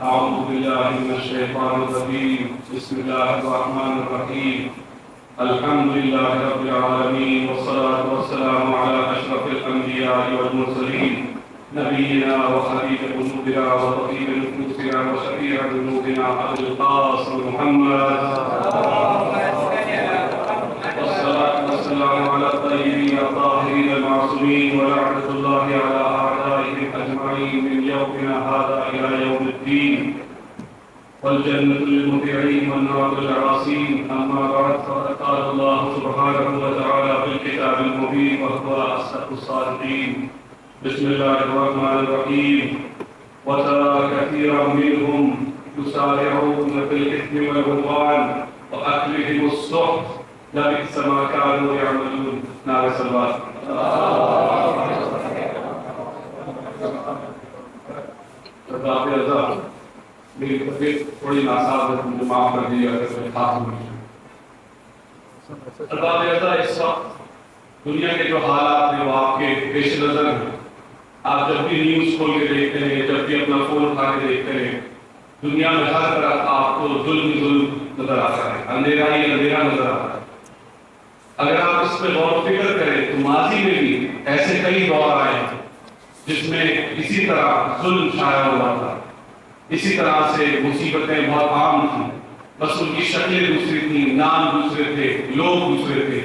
أعوذ بالله من الشيطان الرجيم. بسم الله الرحمن الرحيم. الحمد لله رب العالمين، والصلاة والسلام على أشرف الأنبياء والمرسلين، نبينا وحبيب قلوبنا وطبيب نفوسنا وشفيع ذنوبنا أبي القاسم محمد، والصلاة والسلام على الطيبين الطاهرين المعصومين، ولعنة الله على أعدائهم أجمعين من يومنا هذا إلى يوم الدين، والجنة للمطيعين والنار للعاصين. أما بعد، فقد قال الله سبحانه وتعالى في الكتاب المبين وهو أصدق الصادقين. بسم الله الرحمن الرحيم. وترى كثيرا منهم يسارعون في الإثم والعدوان وأكلهم السحت، لبئس ما كانوا يعملون. نعم صلوات. میری طبیعت تھوڑی ناساز ہے، مجھے معاف کر دیجیے اگر میں خاص ہوں. اس وقت دنیا کے جو حالات ہیں وہ آپ کے پیش نظر ہیں. آپ جب بھی نیوز کھول کے دیکھتے ہیں، جب بھی اپنا فون اٹھا کے دیکھتے ہیں، دنیا میں ہر طرف آپ کو ظلم نظر آتا ہے، اندھیرا ہی اندھیرا نظر آتا ہے. اگر آپ اس پہ غور و فکر کریں تو ماضی میں بھی ایسے کئی دور آئے ہیں جس میں اسی طرح ظلم چھایا ہوا تھا، اسی طرح سے مصیبتیں بہت عام تھیں، بس ان کی شکلیں دوسری تھیں، نام دوسرے تھے، لوگ دوسرے تھے.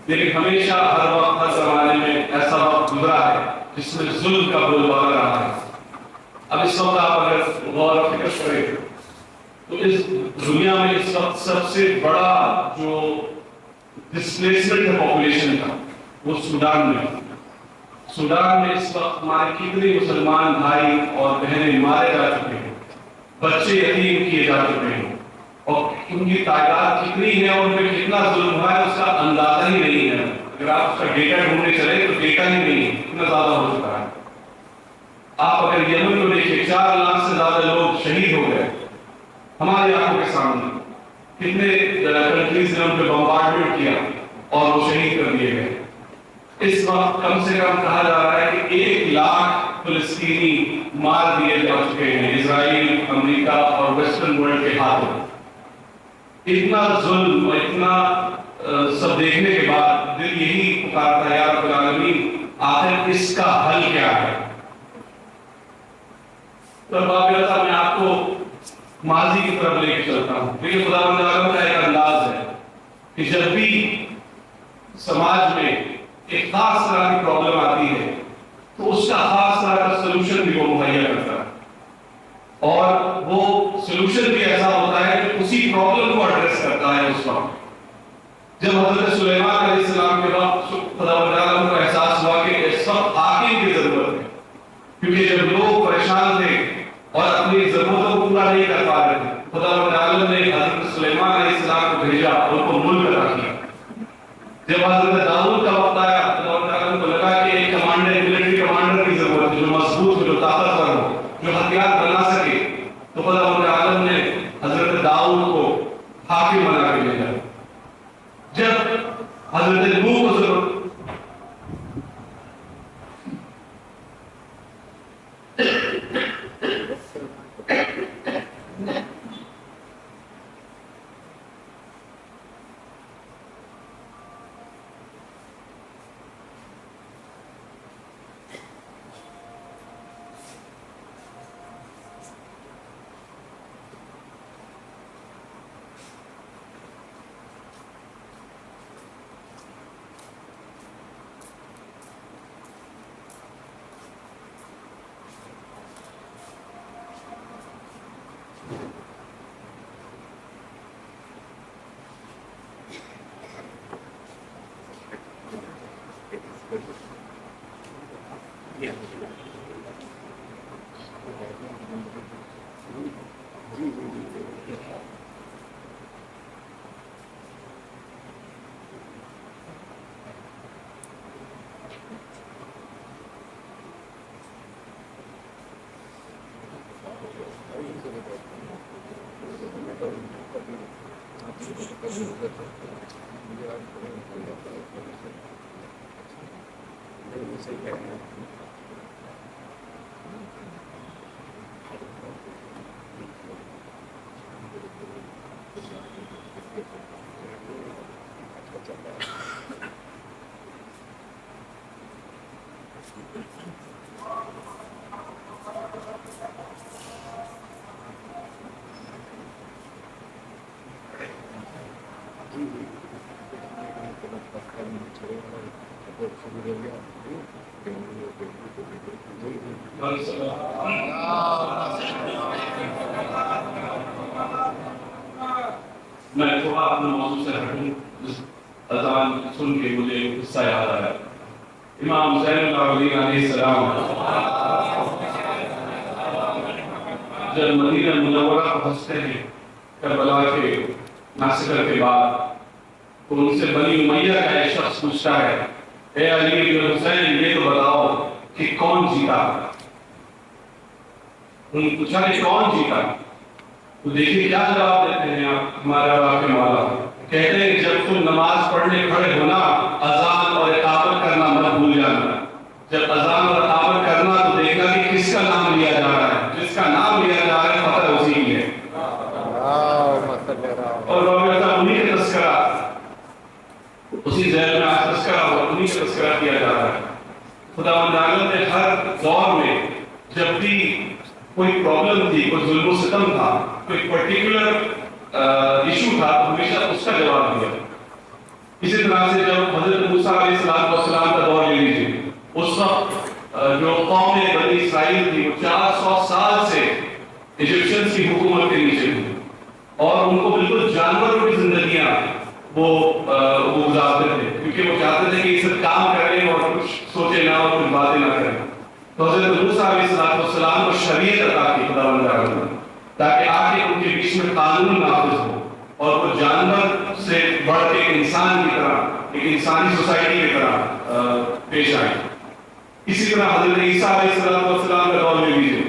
لیکن ہمیشہ ہر وقت ہر زمانے میں ایسا وقت گزرا ہے جس میں ظلم کا بول بالا رہا ہے. اب اس وقت آپ اگر غور و فکر کریں تو اس دنیا میں اس وقت سب سے بڑا جو ڈسپلیسمنٹ ہے پاپولیشن کا، وہ سوڈان میں. سوڈان میں اس وقت ہمارے کتنے مسلمان بھائی اور بہنیں مارے جا چکے ہیں، بچے یتیم کیے جا چکے ہیں، اور ان کی تعداد کتنی ہے اور ان پہ کتنا ظلم ہوا ہے اس کا اندازہ ہی نہیں ہے. اگر آپ اس کا ڈیٹا ڈھونڈنے چلے تو ڈیٹا ہی نہیں ہے، اتنا زیادہ ہو چکا ہے. آپ اگر یمن کو دیکھیں، 4 لاکھ سے زیادہ لوگ شہید ہو گئے ہماری آنکھوں کے سامنے. کتنے کنٹریز نے ان پہ بمبارڈمنٹ کیا اور وہ شہید کر دیے گئے. اس وقت کم سے کم کہا جا رہا ہے کہ 1 لاکھ فلسطینی مار دیے جا چکے ہیں اسرائیل، امریکہ اور ویسٹرن ورلڈ کے ہاتھوں. اتنا ظلم اور اتنا سب دیکھنے کے بعد دل یہی پکارتا ہے، یا رب العالمین آخر اس کا حل کیا ہے؟ تو بابیتا میں آپ کو ماضی کی طرف لے کے چلتا ہوں. لیکن خداوند عالم کا ایک انداز ہے کہ جب بھی سماج میں ایک خاص طرح کی پرابلم آتی ہے تو اس کا خاص طرح کا سلوشن بھی وہ مہیا کرتا ہے، اور وہ سلوشن بھی ایسا ہوتا ہے کہ اسی پرابلم کو ایڈریس کرتا ہے. اس وقت جب حضرت سلیمان علیہ السلام کے وقت خداوند عالم کو احساس ہوا کہ اس وقت حاکم کی ضرورت ہے، کیونکہ جب لوگ پریشان تھے اور اپنی ضرورتوں کو پورا نہیں کر پا رہے تھے، خداوند عالم نے حضرت سلیمان علیہ السلام کو بھیجا اور ان کو ملک عطا کیا. جب حضرت داؤد کا وقت آیا، خداوند عالم کو لگا کہ ایک کمانڈر، ملٹری کمانڈر کی ضرورت ہے جو مضبوط ہو، جو طاقتور ہو، جو ہتھیار بنا سکے، تو خداوند عالم نے حضرت داؤد کو حاکم بنا کے بھیجا. جب حضرت نوح کو ضرورت میں تھوڑا اپنے موضوع سے ہٹوں، اذان سن کے مجھے قصہ یاد آیا۔ امام زین العابدین علیہ السلام جب مدینہ منورہ پہنچتے ہیں کربلا کے ماسکر کے بعد، تو ان سے بنی امیہ کا ایک شخص پوچھتا ہے، اے علی بن حسین یہ تو بتاؤ کہ کون جیتا؟ انہوں نے پوچھا کہ کون جیتا؟ تو دیکھیے کیا جواب دیتے ہیں آپ ہمارے آپ کے مولا، کہتے ہیں کہ جب تم نماز پڑھنے کھڑے ہونا اذان اور اقامت کرنا مت بھول جانا۔ جب اذان اور اقامت کرنا تو دیکھنا کہ کس کا نام لیا جا رہا ہے، جس کا نام لیا جا رہا ہے فتح اسی کی ہے۔ اور انہیں کا تذکرہ اسی ذیل میں آج تذکرہ ہوا، انہیں کا تذکرہ کیا جا رہا ہے۔ خداوند عالم نے ہر دور میں جب بھی کوئی پرابلم تھی، کوئی ظلم و ستم تھا، کوئی پرٹیکولر ایشو تھا، ہمیشہ اس کا جواب دیا۔ اسی طرح سے جب حضرت موسیٰ علیہ السلام کا دور لے لیجیے، اس وقت جو قوم بنی اسرائیل تھی وہ 400 سال سے ایجپشنز کی حکومت کے نیچے تھی، اور ان کو بالکل جانوروں کی زندگیاں وہ گزارتے تھے، کیونکہ وہ چاہتے تھے کہ یہ سب کام کریں اور کچھ سوچے نہ اور کچھ باتیں نہ کریں۔ تو حضرت موسیٰ علیہ السلام کو شریعت عطا کی خداوند نے، تاکہ آگے ان کے بیچ میں قانون نافذ ہو اور وہ جانور سے بڑھ کے انسان کی طرح، ایک انسانی سوسائٹی کی طرح پیش آئے۔ اسی طرح حضرت عیسیٰ علیہ السلام کا دور لے لیجیے،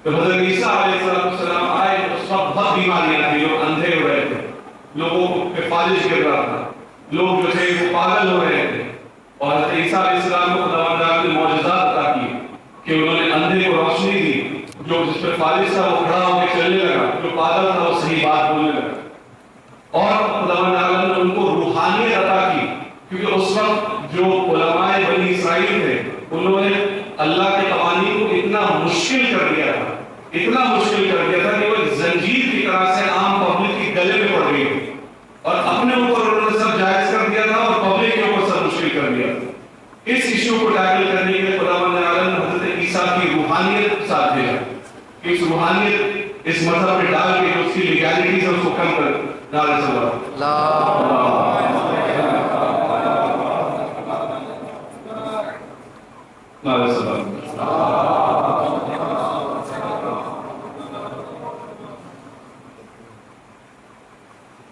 تو حضرت عیسیٰ علیہ السلام آئے تو اس وقت بہت بیماریاں تھیں، لوگ اندھے ہو رہے تھے، لوگوں پہ فالج گر رہا تھا، لوگ جو تھے وہ پاگل ہو رہے تھے، اور حضرت عیسیٰ علیہ السلام کو خداوند نے معجزات عطا کیے کہ انہوں نے اندھے کو روشنی دی، جو جس پہ فالج تھا وہ کھڑا ہو کے چلنے لگا، جو پاگل تھا وہ صحیح بات بولنے لگا، اور خداوند عالم نے ان کو روحانیت عطا کی، کیونکہ اس وقت جو علماء بنی اسرائیل تھے انہوں نے اللہ کے قوانین کو اتنا مشکل کر دیا تھا، اتنا مشکل کر دیا تھا کہ وہ زنجیر کی طرح سے عام پبلک کی گلے میں پڑ گئی تھی، اور اپنے اوپر انہوں نے سب جائز کر دیا تھا اور پبلک کے اوپر سب مشکل کر دیا تھا۔ اس ایشو کو ٹیکل کرنے کے لیے خداوند عالم نے حضرت عیسیٰ کی روحانیت ساتھ بھیجا، کہ اس روحانیت اس مذہب میں ڈال کے اس کی لیگیلٹیز ہے اس کو کم کر نعرہ صلوات۔ نعرہ صلوات۔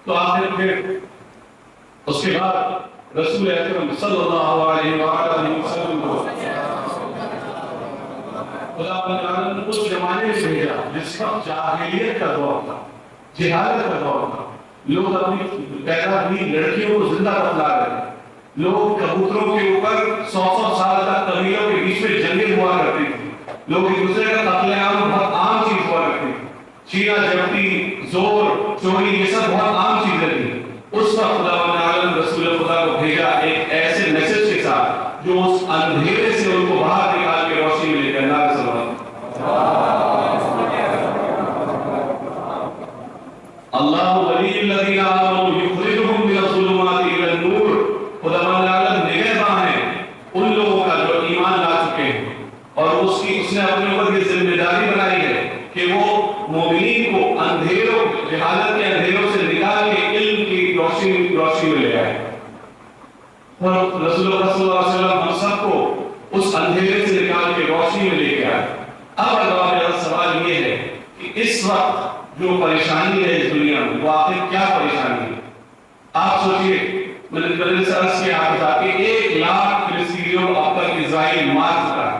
تو آپ نے پھر اس کے بعد رسول اکرم صلی اللہ علیہ وآلہ وسلم کو خداوند عالم نے اس زمانے میں بھیجا جس وقت جاہلیت کا دور تھا، جہالت کا دور تھا، لوگ اپنی پیدا ہوئی لڑکیوں کو زندہ بتلا رہے تھے، لوگ کبوتروں کے اوپر 100 سال تک قبیلوں کے بیچ میں جنگیں ہوا کرتی تھی، لوگ ایک دوسرے کا قتل عام بہت عام چیز ہوا کرتی تھی، چینا جھپٹی، زور، چوری، یہ سب بہت عام چیزیں تھیں۔ اس وقت خداوند عالم رسول خدا کو بھیجا ایک ایسے میسج کے ساتھ جو اس اندھیرے سے ان کو باہر نکال کے روشنی میں لے کر نعرہ صلوات۔ اللہ ولی الذین آمنوا یخرجہم من الظلمات الی النور، خداوند عالم نگہباں ہیں ان لوگوں کا جو ایمان لا چکے ہیں، اور اس نے اپنے اوپر یہ ذمہ داری بنائی ہے کہ وہ مومنین کو اندھیروں، جہالت کے اندھیروں سے نکال کے علم کی روشنی میں لے آئے۔ اور رسول اللہ صلی اللہ علیہ وسلم ہم سب کو اس اندھیرے سے نکال کے روشنی میں لے کے آئے۔ اب میرا سوال یہ ہے کہ اس وقت جو پریشانی ہے اس دنیا میں وہ آخر کیا پریشانی ہے؟ آپ سوچئے، میں نے سرس کے آپ بتا کہ 1 لاکھ فلسطینیوں کو اب تک اسرائیل مار چکا ہے،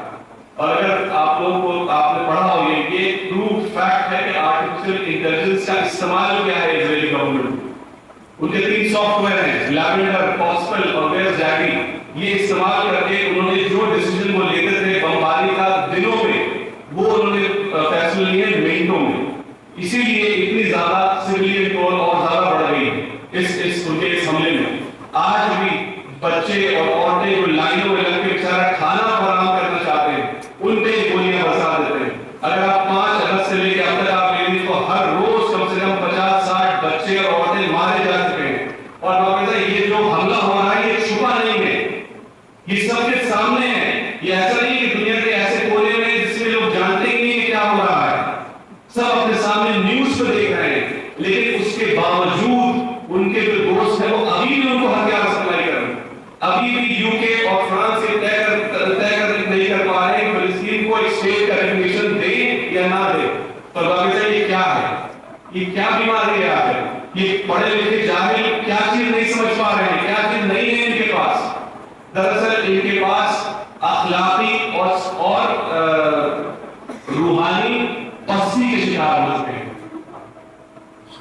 اور اگر آپ لوگوں کو آپ نے پڑھا ہو یہ پروف فیکٹ ہے کہ آرٹیفیشل انٹیلیجنس کا استعمال کیا ہے اسرائیلی گورنمنٹ، ان کے 3 سافٹ ویئر ہیں، لیونڈر، پاسپل اور ویئرز ڈیڈی، یہ استعمال کر کے انہوں نے جو ڈیسیجن وہ لیتے تھے بمباری کا دنوں میں، وہ انہوں نے فیصلے لیے منٹوں میں، اسی لیے اتنی زیادہ سویلین کور اور زیادہ بڑھ گئی ان کے اس حملے میں۔ آج بھی بچے اور عورتیں جو لائنوں میں لگ کے بیچارہ کھانا فراہم کرنا چاہتے ہیں ان پہ گولیاں برسا دیتے ہیں. اگر آپ 5 اگست سے لے کے اب تک آپ لے لیں تو ہر روز کم سے کم 50-60 بچے اور عورتیں مارے جا چکے ہیں. اور باقاعدہ یہ جو حملہ ہو رہا ہے یہ چھپا نہیں ہے, یہ سب کے سامنے ہے. یہ ایسا نہیں کہ دنیا کے ایسے کونے میں جس میں لوگ جانتے ہی نہیں کہ کیا ہو رہا ہے, سب اپنے سامنے نیوز پہ دیکھ رہے ہیں. لیکن اس کے باوجود ان کے جو دوست ہیں وہ ابھی بھی ان کو ہتھیار سپلائی کر رہے ہیں. ابھی بھی یو کے اور فرانس سے طے کر نہیں کر پا رہے ہیں فلسطین کو ایک اسٹیٹ کا ریکگنیشن دیں یا نہ دیں. تو باقاعدہ یہ کیا ہے, یہ کیا بیماری ہے, یہ پڑھے لکھے جاہل کیا چیز نہیں سمجھ پا رہے ہیں, کیا چیز نہیں ہے ان کے پاس. دراصل ان کے پاس اخلاقی اور روحانی پستی کے شکار ہو چکے ہیں.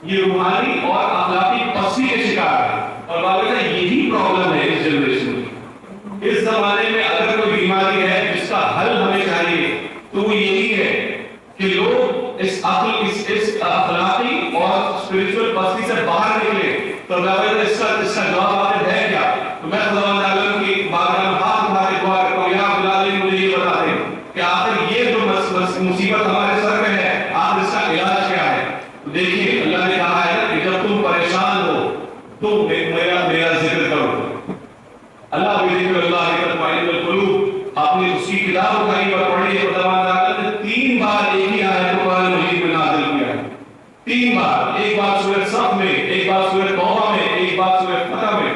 یہ روحانی اور اخلاقی پستی کے شکار ہے. اور باقاعدہ یہی پرابلم ہے اس جنریشن کی. اس زمانے میں اگر کوئی بیماری ہے جس کا حل ہمیں چاہیے تو وہ یہی ہے کہ لوگ اس اخلاقی اور اسپرچل پستی سے باہر نکلے. تو اس کا جواب آپ ہے کیا؟ تو میں خداوند عالم کی بارگاہ میں ہاتھ اٹھا کے دعا کرتا ہوں, یا رب العالمین مجھے یہ بتا دیں کہ آخر یہ جو مصیبت ہمارے سر پہ ہے آخر اس کا علاج کیا ہے. دیکھیے اللہ نے کہا ہے کہ جب تم پریشان ہو تو میرا ذکر کرو. اللہ بذکر اللہ تطمئن القلوب. آپ نے اس کی کتاب اٹھائی اور پڑھی ہے. خداوند عالم نے 3 بار ایک ہی آیت کو قرآن مجید میں نازل کیا ہے. 3 بار, ایک بار سورہ صف میں, ایک بار سورہ توبہ میں, ایک بار سورہ فتح میں.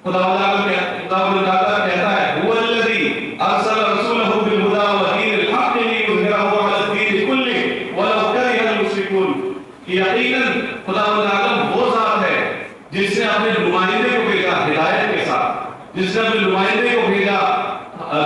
خداوند عالم کہتا ہے هو الذی ارسل رسولہ بالہدی ودین الحق لیظہرہ علی الدین کلہ ولو کرہ المشرکون. یقیناً خداوند عالم وہ ذات ہے جس نے اپنے نمائندے کو بھیجا ہدایت کے ساتھ, جس نے اپنے نمائندے کو بھیجا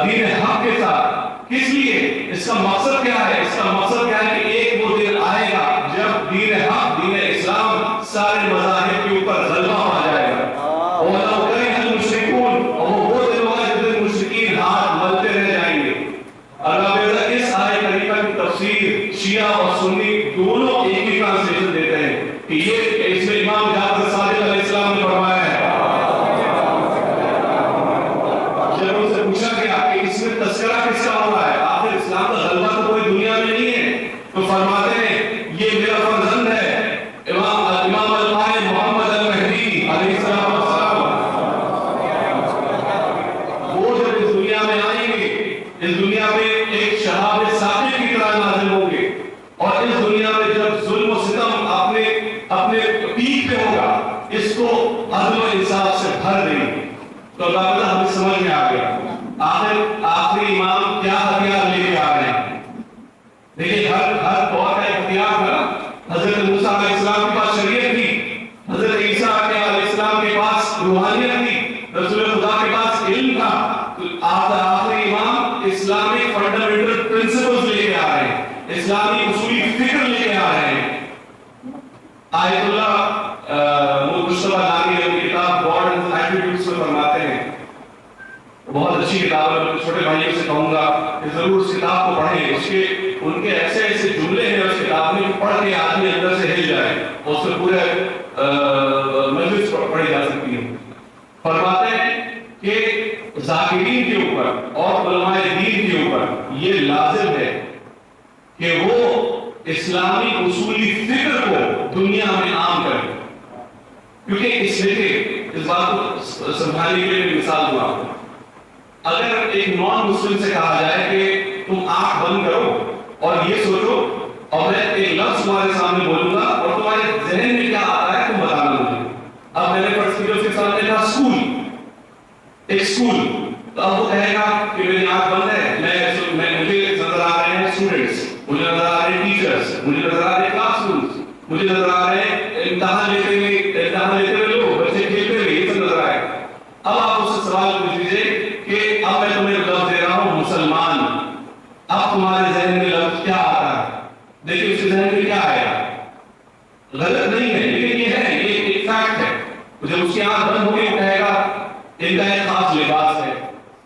دین حق کے ساتھ. کس لیے؟ اس کا مقصد کیا ہے؟ اس کا مقصد کیا ہے کہ ایک وہ دن آئے گا جب دین حق, دین اسلام سارے مذاہب کے اوپر غلبہ پا جائے گا. وَلَوْ كَرِهَ الْمُشْرِكُونَ, اور وہ دن ہوگا جس دن مشرکین ہاتھ ملتے رہ جائیں گے. اللہ اس آیت کریمہ کی تفسیر شیعہ اور سنی دونوں ایک ہی ٹرانسلیشن دیتے ہیں کہ یہ اس میں امام جعفر صادق علیہ السلام نے فرمایا ہے. جب ان سے پوچھا گیا کہ اس میں تذکرہ کس کا ہو رہا ہے, آخر اسلام کا غلبہ تو کوئی دنیا میں نہیں ہے, تو فرماتے ہیں یہ میرا فرزند ہے امام القائم محمد المہدی علیہ السلام. وہ جب اس دنیا میں آئیں گے, اس دنیا میں ایک شہاب ثابت کی طرح نازل ہوں گے, اور اس دنیا میں جب ظلم و ستم اپنے پیک پہ ہوگا اس کو عدل و انصاف سے بھر دیں گے. تو اللہ تعالیٰ ہمیں سمجھ میں آ گیا آخر آخری امام کیا ہتھیار لے کے آ رہے ہیں. دیکھیے ہر دور کا ایک ہتھیار تھا. حضرت موسیٰ علیہ السلام کے پاس شریعت تھی, حضرت عیسیٰ علیہ السلام کے پاس روحانیت تھی, رسول خدا کے پاس علم تھا. آخری امام اسلامک فنڈامنٹل پرنسپلز لے کے آ رہے ہیں, اسلامی اصولی فکر لے کے آ رہے ہیں. آیت اللہ مصطفیٰ لانی اپنی کتاب گاڈ اینڈ ایٹیٹیوڈز میں فرماتے ہیں, بہت اچھی کتاب ہے. میں چھوٹے بھائیوں سے کہوں گا کہ ضرور اس کتاب کو پڑھیں. ان کے ایسے جملے ہیں اس کتاب میں پڑھ کے آدمی اندر سے ہل جائے اور اس سے پورے مجلس پڑھی جا سکتی ہے. فرماتے ہیں کہ ذاکرین کے اوپر اور علماء دین کے اوپر یہ لازم ہے کہ وہ اسلامی اصولی فکر کو دنیا میں عام کریں. کیونکہ اس بات کو سمجھانے کے لیے مثال دوں آپ کو. اگر ایک نان مسلم سے کہا جائے کہ تم آنکھ بند کرو اور یہ سوچو, اور میں ایک لفظ تمہارے سامنے بولوں گا اور تمہارے ذہن میں کیا آتا ہے تم بتانا مجھے. اب میں نے فرض کیا اس کے سامنے تھا اسکول, ایک اسکول, تو اب وہ کہے گا کہ میری آنکھ بند ہے, مجھے نظر آ رہے ہیں اسٹوڈنٹس, مجھے نظر آ رہے ہیں ٹیچرس, مجھے نظر آ رہے ہیں کلاس رومس, مجھے نظر آ رہے ہیں امتحان لیتے ہوئے لوگ, بچے کھیلتے ہوئے, یہ سب نظر آئے. اب آپ اس سے سوال پوچھ لیجیے کہ اب میں تمہیں لفظ دے رہا ہوں مسلمان, اب تمہارے ذہن میں لفظ کیا آتا ہے؟ دیکھیے اس کے ذہن میں کیا آئے گا. غلط نہیں ہے لیکن یہ ہے, یہ ایک فیکٹ ہے. جب اس کی آنکھ بند ہوگی وہ کہے گا ان کا ایک خاص لباس ہے,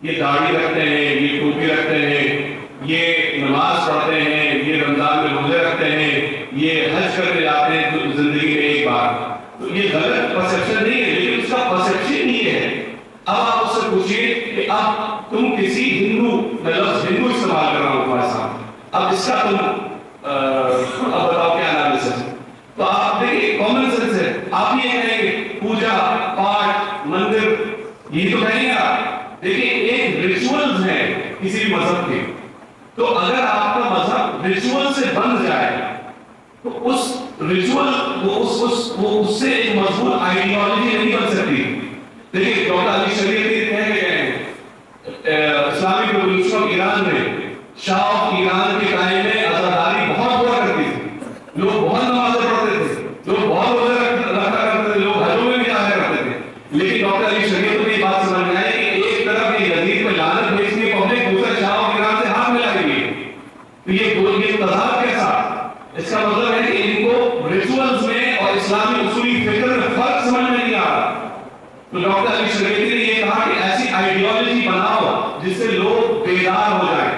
یہ داڑھی رکھتے ہیں, یہ ٹوپی رکھتے ہیں, یہ نماز پڑھتے ہیں, یہ رمضان میں روزے رکھتے ہیں, یہ حج کرنے جاتے ہیں زندگی میں ایک بار. تو یہ غلط پرسیپشن نہیں ہے لیکن اس کا پرسیپشن یہ ہے. اب آپ اس سے پوچھیے کہ اب تم کسی ہندو, میں لفظ ہندو استعمال کر رہا ہوں, اب اس کا تم اب بتاؤ کیا انالیسس ہے. تو آپ دیکھیے کامن سینس ہے. آپ یہ کہیں گے پوجا پاٹ مندر یہ تو کہیں گے آپ. دیکھیے ایک ریچولز ہیں کسی بھی مذہب کے, تو اگر آپ کا مذہب ریچول سے بن جائے تو اس ریچول اس سے ایک مضبوط آئیڈیالوجی نہیں بن سکتی. دیکھیے ڈاکٹر علی شریعتی کہہ کے گئے اسلامک ریولیوشن آف ایران میں شاہ آف ایران کے ٹائم میں عزاداری بہت ہوا کرتی تھی, لوگ بہت نمازیں پڑھتے تھے, لوگ بہت روزے رکھا کرتے تھے, لوگ حجوں میں بھی جایا کرتے تھے. لیکن ڈاکٹر علی شریعت کو یہ بات سمجھ میں آئی کہ ایک طرف یہ یزید پہ لعنت بھیجتی ہے پبلک, دوسرے شاہ آف ایران سے ہاتھ ملائے گی. تو یہ تضاد کیسا؟ اس کا مطلب ہے کہ ان کو ریچولز میں اور اسلامی اصولی فکر میں فرق سمجھ میں نہیں آ رہا. تو ڈاکٹر علی شریعتی نے یہ کہا کہ ایسی آئیڈیالوجی بناؤ جس سے لوگ بیدار ہو جائیں,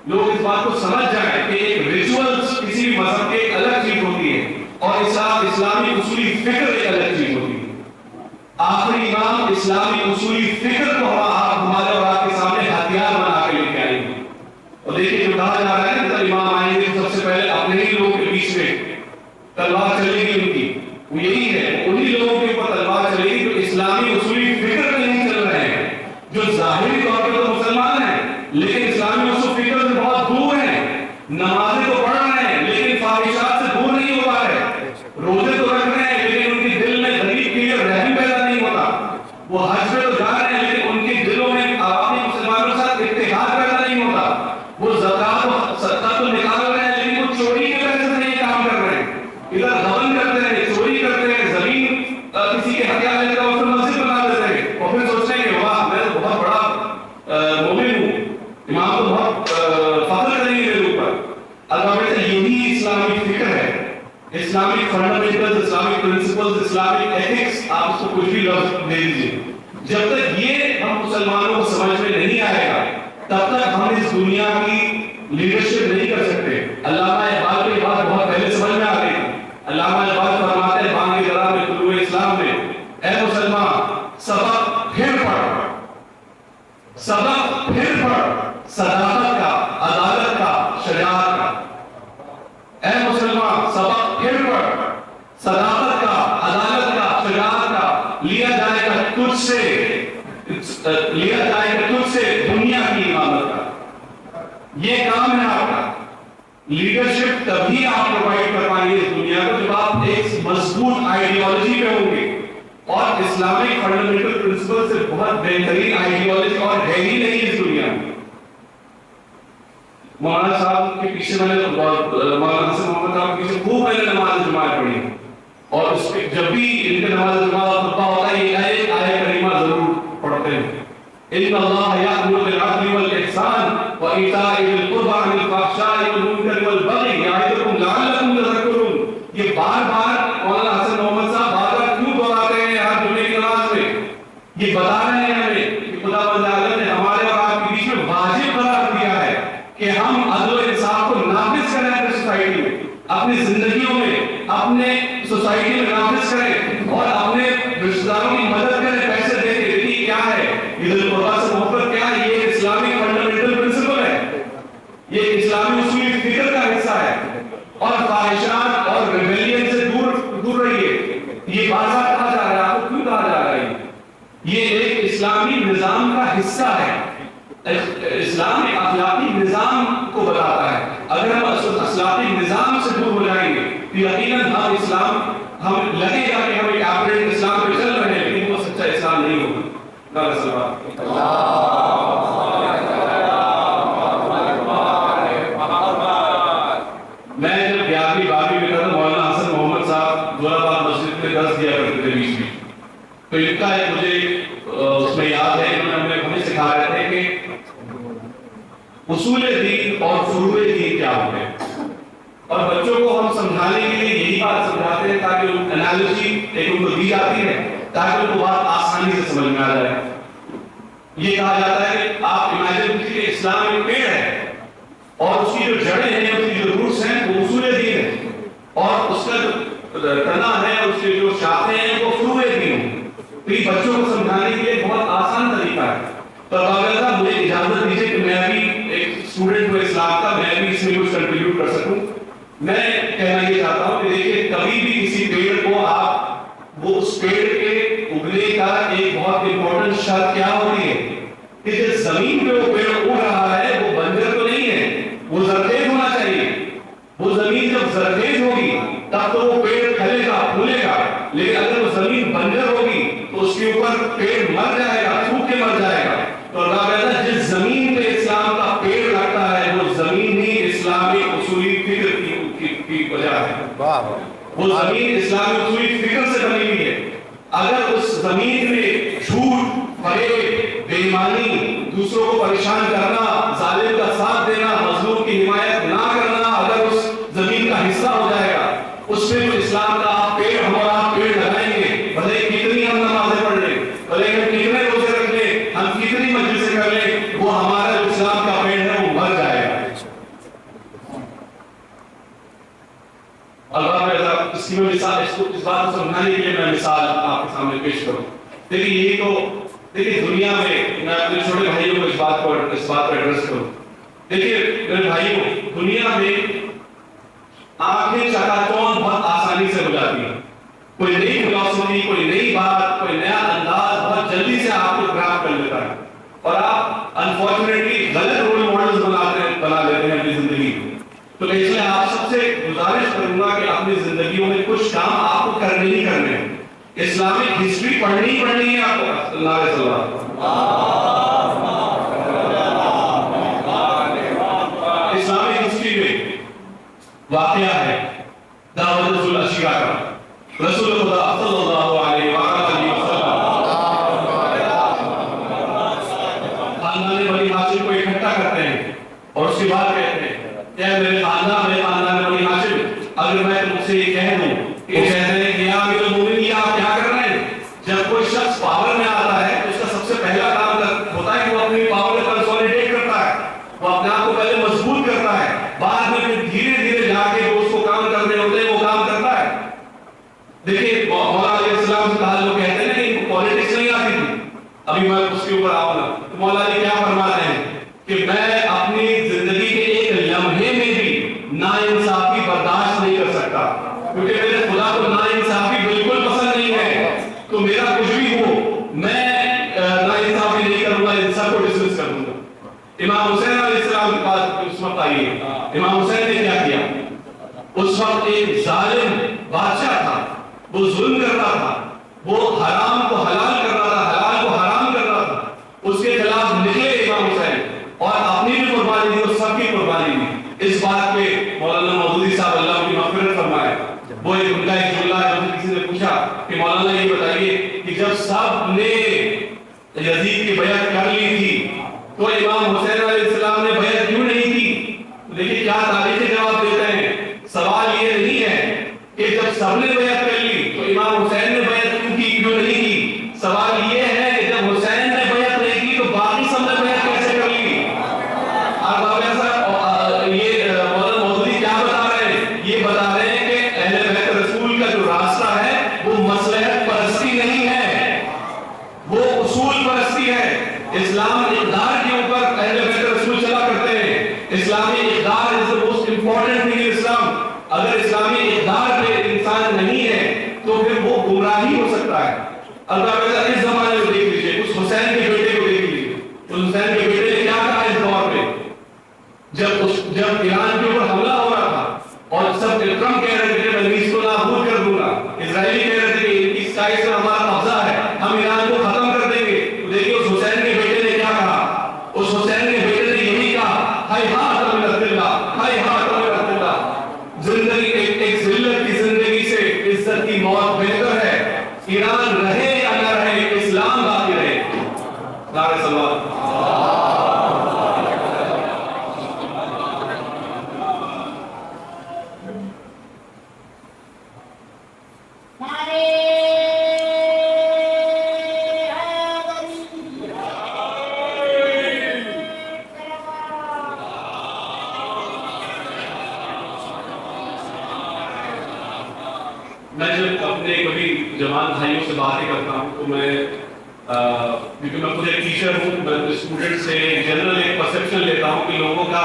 لوگ اس بات کو سمجھ جائیں کہ ایک ریچولز کسی بھی مذہب کے ایک الگ چیز ہوتی ہے اور اسلامی اصولی فکر ایک الگ چیز ہوتی ہے. آخری امام اسلامی اصولی فکر کو ہمارے اور آپ کے سامنے ہتھیار بنا کے لے کے آئیں گے. اور دیکھیے جو کہا جا رہا ہے جب امام آئیں گے سب سے پہلے اپنے ہی لوگوں کے بیچ میں تلوار چلے گی ان کی, وہ یہی ہے انہی لوگوں کے اوپر تلوار چلے گی جو اسلامی اصولی فکر میں نہیں چل رہے ہیں, جو ظاہری طور پہ تو مسلمان ہیں لیکن اسلامی اصول فکر سے بہت دور ہیں, نمازیں تو پڑھ رہے ہیں لیکن فاحشات سے دور نہیں ہو پا رہے, روزے تو رکھ رہے ہیں لیکن ان کے دل میں غریب کے لیے رحم پیدا نہیں ہوتا, وہ حج پہ تو جا رہے ہیں لیکن ان کے دلوں میں اپنے مسلمانوں کے ساتھ اتحاد پیدا نہیں ہوتا, وہ زکات و صدقہ تو نکال رہے ہیں لیکن وہ چوری کے پیسے سے یہ کام کر رہے ہیں, ادھر غبن کرتے ہیں, چوری کرتے ہیں, زمین کسی کے حق لے کر اس کو مسجد بنا دیتے ہیں اور پھر سوچتے ہیں کہ واہ میں تو بہت بڑا مومن ہوں, امام تو بہت فخر کریں گے میرے اوپر. البتہ یہی اسلامی فکر ہے, Islamic fundamentals, Islamic principles, Islamic ethics, آپ اس کو کچھ بھی لفظ دے دیجیے. جب تک یہ ہم مسلمانوں کو سمجھ میں نہیں آئے گا تب تک ہم اس دنیا کی لیڈرشپ نہیں کر سکتے. علامہ اقبال کو یہ بات بہت پہلے سمجھ میں آ گئی. علامہ اقبال فرماتے ہیں بانگ درا میں طلوع اسلام میں, اے مسلمان سبق پھر پڑھ, سبق پھر پڑھ, صداقت کا, عدالت کا, شجاعت کا. اے مسلمان سبق پھر پڑھ, صداقت کا, عدالت کا, شجاعت کا, لیا جائے گا تجھ سے دنیا کی امامت کا. یہ کام ہے آپ کا. لیڈرشپ تبھی آپ پرووائڈ کر پائیں گے اس دنیا کو جب آپ ایک مضبوط آئیڈیالوجی پہ ہوں گے, اور اسلامک فنڈامنٹل پرنسپل سے بہت بہترین آئیڈیالوجی اور ہے ہی نہیں اس دنیا میں. مولانا صاحب کے پیچھے میں نے مولانا حسن محمد صاحب کے پیچھے خوب میں نے نماز جماعت پڑھی, اور اس پہ جب بھی ان کے نماز جماعت خطبہ ہوتا ہے یہ آیت کریمہ ضرور پڑھتے ہیں. ان اللہ یأمر بالعدل والإحسان وإیتاء ذی القربى وینہی عن الفحشاء والمنکر والبغی یعظکم لعلکم تذکرون. یہ بار بار مولانا حسن محمد صاحب بار بار کیوں دہراتے ہیں ہر جمعے کی نماز میں؟ یہ بتا رہے ہیں ہمیں کہ خدا بند عالم نے ہمارے اور آپ کے بیچ میں واجب قرار دیا ہے کہ ہم عدل و انصاف کو نافذ کریں اپنی سوسائٹی میں, اپنی زندگیوں میں, اپنے سوسائٹی میں نافذ کریں اور اپنے رشتہ داروں کی مدد کریں پیسے دے کے. دیکھیے کیا ہے یہ ذی القربیٰ سے محبت, کیا ہے یہ اسلامی فنڈامنٹل پرنسپل ہے, یہ اسلامی اصولی فکر کا حصہ ہے. اور فاحشات اور ریبیلین سے دور رہیے. یہ بار بار کہا جا رہا ہے, آپ کو کیوں کہا جا رہا ہے؟ یہ ایک اسلامی نظام کا حصہ ہے. اسلام ایک اخلاقی نظام کو بتاتا ہے. اگر ہم اخلاقی نظام سے دور ہو جائیں گے تو یقیناً ہم لگے گا کہ ہم ایک آپریٹ اسلام پہ چل رہے ہیں لیکن وہ سچا اسلام نہیں ہوگا. میں جب 11ویں 12ویں میں تھا مولانا حسن محمد صاحب زورآباد مسجد میں درس دیا کرتے تھے بیچ میں, تو ان کا مجھے اس میں یاد ہے انہوں نے ہمیں سکھا رہے تھے کہ اصول دین اور فروع دین کیا ہوتے ہیں, اور بچوں کو ہم سمجھانے کے لیے یہی بات سمجھاتے ہیں تاکہ انالوجی ایک ان کو دی جاتی ہے تاکہ ان کو بات آسانی سے سمجھ میں آ جائے. یہ کہا جاتا ہے کہ آپ امیجن کیجیے کہ اسلام ایک پیڑ ہے اور اس کی جو جڑیں ہیں, اس کی جو روٹس ہیں وہ اصول دین ہے, اور اس کا جو تنا ہے, اس کے جو شاخیں ہیں وہ فروع دین ہیں. تو یہ بچوں کو سمجھانے کے لیے بہت آسان طریقہ ہے. تو اب مجھے اجازت دیجیے کہ میں بھی ایک اسٹوڈنٹ ہوں اسلام کا, میں بھی میں کچھ کنٹریبیوٹ کر سکوں. میں کہنا یہ چاہتا ہوں کہ دیکھیے کبھی بھی کسی پیڑ کو آپ وہ اس پیڑ کے اگنے کا ایک بہت امپورٹنٹ شرط کیا ہوتی ہے کہ جس زمین پہ وہ پیڑ اگ رہا ہے وہ بنجر تو نہیں ہے, وہ زرخیز ہونا چاہیے. وہ زمین جب زرخیز ہوگی تب تو وہ پیڑ پھلے گا پھولے گا, لیکن اگر وہ زمین بنجر ہوگی تو اس کے اوپر پیڑ مر جائے گا, سوکھ کے مر جائے گا. تو اللہ کہتا ہے جس زمین پہ اسلام کا پیڑ لگتا ہے وہ زمین ہی اسلامی اصولی فکر کی وجہ ہے. وہ زمین اسلامی اصولی فکر سے بنی ہوئی ہے. اگر اس زمین میں جھوٹ, فریب, بے ایمانی, دوسروں کو پریشان کرنا, ظالم کا ساتھ دینا, مظلوم کی حمایت نہ کرنا اگر اس زمین کا حصہ ہو جائے گا, اس میں جو اسلام کا پیڑ ہمارا پیڑ لگائیں گے, بھلے کتنی ہم نمازیں پڑھ لیں, بھلے ہم کتنے روزے رکھ لیں, ہم کتنی مجلسیں کر لیں, وہ ہمارا جو اسلام کا پیڑ ہے وہ مر جائے گا. اللہ میں اس کی مثال اس بات کو سمجھانے کے لیے میں مثال آپ کے سامنے پیش کروں. دیکھیے یہی تو دیکھیے دنیا میں میں اپنے چھوٹے بھائیوں کو اس بات کو ایڈریس کروں. دیکھیے میرے بھائیوں, دنیا میں آنکھیں چکا چوند بہت آسانی سے ہو جاتی ہیں. کوئی نئی فلسفی, کوئی نئی بات, کوئی نیا انداز بہت جلدی سے آپ کو گراب کر لیتا ہے اور آپ انفارچونیٹلی غلط رول ماڈلز بنا لیتے ہیں اپنی زندگی میں. تو اس لیے آپ سب سے گزارش کروں گا کہ اپنی زندگیوں میں کچھ کام آپ کو کرنے ہی کرنے ہیں. اسلامک ہسٹری پڑھنی ہے آپ کو. اللہ علیہ وسلم اسلامک ہسٹری میں واقعہ ہے دعوت الاشیاء کا. رسول خدا صلی اللہ علیہ وآلہ وسلم خاندان بنی ہاشم کو اکٹھا کرتے ہیں اور اس کے بعد کہتے ہیں کہ میرے خاندان بنی ہاشم, اگر میں تم سے یہ کہہ دوں کہ کہتے ہیں کہ امیر المومنین یہ آپ کیا کر رہے ہیں. جب کوئی شخص پاور میں آتا ہے تو اس کا سب سے پہلا کام ہوتا ہے کہ وہ اپنی پاور کو کنسولیڈیٹ کرتا ہے, وہ اپنے آپ کو پہلے مضبوط کرتا ہے, بعد میں پھر دھیرے دھیرے جا کے وہ اس کو کام کرنے ہوتے ہیں وہ کام کرتا ہے. دیکھیے مولا علیہ السلام سے کہا لوگ کہتے ہیں نا کہ پالیٹکس نہیں آتی تھی, ابھی میں اس کے اوپر آؤں گا. تو مولا علی کیا فرماتے ہیں کہ میں اپنی زندگی کے ایک لمحے میں بھی ناانصافی برداشت نہیں کر سکتا, کیونکہ میرے خدا کو ناانصافی بالکل پسند نہیں ہے. تو میرا کچھ بھی ہو میں ناانصافی نہیں کروں گا, انصاف کو ڈسمس کر دوں گا. امام حسین علیہ السلام کے پاس اس وقت آئیے, امام حسین نے کیا کیا. اس وقت ایک ظالم بادشاہ تھا, وہ ظلم کرتا تھا, وہ حرام کو حلال کر رہا تھا, حلال کو حرام کر رہا تھا. اس کے خلاف نکلے امام حسین اور اپنی بھی قربانی دی اور سب کی قربانی دی. اس بات پہ مولانا مودودی صاحب اللہ کی مغفرت فرمائے, وہ ایک ان کا ایک جملہ ہے, کسی نے پوچھا کہ مولانا یہ بتائیے کہ جب سب نے یزید کی بیعت کر لی تھی تو امام حسین علیہ السلام نے بیعت کیوں نہیں کی. دیکھیے کیا تاریخی جواب دیتے ہیں. سوال یہ نہیں ہے کہ جب سب نے بیعت کر لی تو امام حسین نے بیعت کیوں نہیں کی. سوال یہ ہے کہ جب حسین نے بیعت نہیں کی تو باقی سب نے بیعت کیسے کر لی. یہ مولانا مودودی کیا بتا رہے ہیں, یہ بتا رہے ہیں کہ اہل بیت رسول کا جو راستہ ہے وہ مصلحت پرستی نہیں ہے, وہ اصول پرستی ہے. اسلام اقدار کے اوپر اہل بیت رسول چلا کرتے ہیں. اسلامی اقدار is the most important thing in Islam. اگر اسلامی اقدار پہ انسان نہیں ہے تو پھر وہ گمراہی ہو سکتا ہے. اللہ اس زمانے میں دیکھ لیجیے, اس حسین کے بیٹے کو دیکھ لیجیے. اس حسین کے بیٹے نے کیا کہا اس دور پہ جب ایران کے اوپر حملہ ہو رہا تھا اور سب ٹرمپ کہہ رہے تھے کہ میں اس کو نابود کر دوں گا, اسرائیلی کہہ رہے تھے کہ اس سائڈ سے ہمارا قبضہ ہے, ہم ایران کو ختم کر دیں گے. تو دیکھیے اس حسین کے بیٹے نے کیا کہا. اس حسین کے بیٹے نے یہی کہا, ہائے ہاتھ من اللہ, ہائے ہاتھ من اللہ. زندگی ایک ذلت کی زندگی سے عزت کی موت بہتر ہے. ایران رہے یا نہ رہے, اسلام باقی رہے. نعرہ سلوات. میں جب اپنے کبھی جوان بھائیوں سے باتیں کرتا ہوں تو میں کیونکہ میں خود ایک ٹیچر ہوں, میں اسٹوڈنٹ سے جنرل ایک پرسیپشن لیتا ہوں کہ لوگوں کا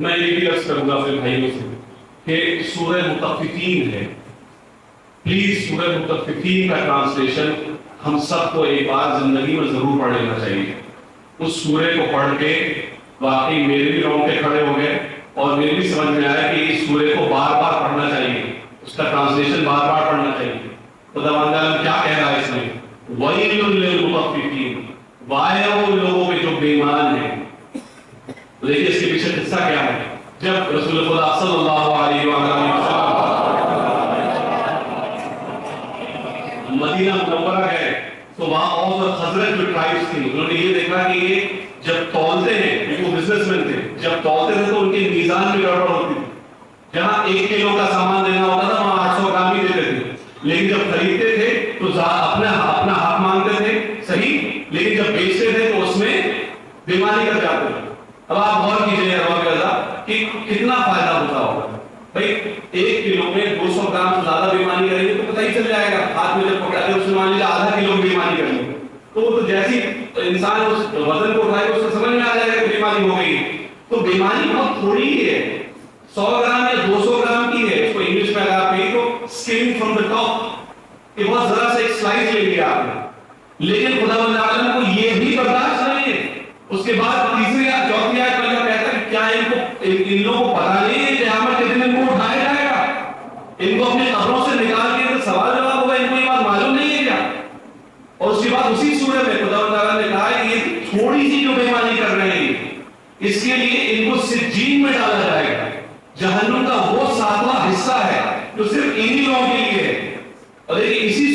میں یہ بھی عرض کروں گا اپنے بھائیوں سے کہ سورہ مطففین ہے، پلیز سورہ مطففین کا ٹرانسلیشن ہم سب کو ایک بار زندگی میں ضرور پڑھ لینا چاہیے۔ اس سورے کو پڑھ کے واقعی میرے بھی رونگٹے کھڑے ہو گئے اور میرے بھی سمجھ میں آیا کہ اس سورے کو بار بار پڑھنا چاہیے، اس کا ٹرانسلیشن بار بار پڑھنا چاہیے۔ خداوند عالم کیا کہہ رہا ہے اس میں؟ وَيْلٌ لِّلْمُطَفِّفِينَ، وائے ان لوگوں کے جو بے ایمان ہیں۔ دیکھیے اس کے پیچھے قصہ کیا ہے۔ جب رسول خدا صلی اللہ علیہ وسلم مدینہ منورہ گئے تو وہاں اوس اور خزرج جو ٹرائبس تھی، انہوں نے یہ دیکھا کہ یہ جب تولتے ہیں، کیونکہ وہ بزنس مین تھے، جب تولتے تھے تو ان کے میزان میں گڑبڑ ہوتی تھی۔ جہاں 1 کلو کا سامان دینا ہوتا تھا وہاں 800 گرام ہی دیتے تھے، لیکن جب خریدتے تھے تو اپنا حق مانگتے تھے، صحیح، لیکن جب بیچتے تھے تو اس میں بیمانی کر جاتے تھے۔ اب آپ غور کیجیے کہ کتنا فائدہ ہوتا ہوگا بھائی، 1 کلو میں 200 گرام سے زیادہ بیمانی کریں گے تو پتہ ہی چل جائے گا، ہاتھ میں جب پکڑاتے اس میں مان لیجیے آدھا کلو بیمانی کریں گے تو وہ تو جیسی انسان اس وزن کو اٹھائے گا اس کو سمجھ میں آ جائے گا کہ بیماری ہو گئی۔ تو بیماری بہت تھوڑی ہی ہے، 100 گرام یا 200 گرام کی ہے، اس کو انگلش میں اگر آپ کہیں تو اسکن فرام دا ٹاپ، کہ بہت ذرا سے ایک سلائس لے لیا آپ نے، لیکن خداوند عالم کو یہ بھی برداشت نہیں ہے۔ اس کے بعد تیسری یا چوتھی آیت میں اللہ کہتا ہے کیا ان لوگوں کو پتہ نہیں ہے قیامت کے دن ان کو اٹھایا جائے گا، ان کو اپنے قبروں سے نکال کے سوال جواب ہوگا، ان کو یہ بات معلوم نہیں ہے کیا؟ اور اس کے بعد اسی سورہ میں خداوند تعالیٰ نے کہا ہے کہ یہ تھوڑی سی جو بیماری کر رہے ہیں اس کے لیے ان کو سجین میں ڈالا جائے گا، جہنم کا وہ 7واں حصہ ہے جو صرف انہی لوگوں کے لیے ہے۔ اور دیکھیے اسی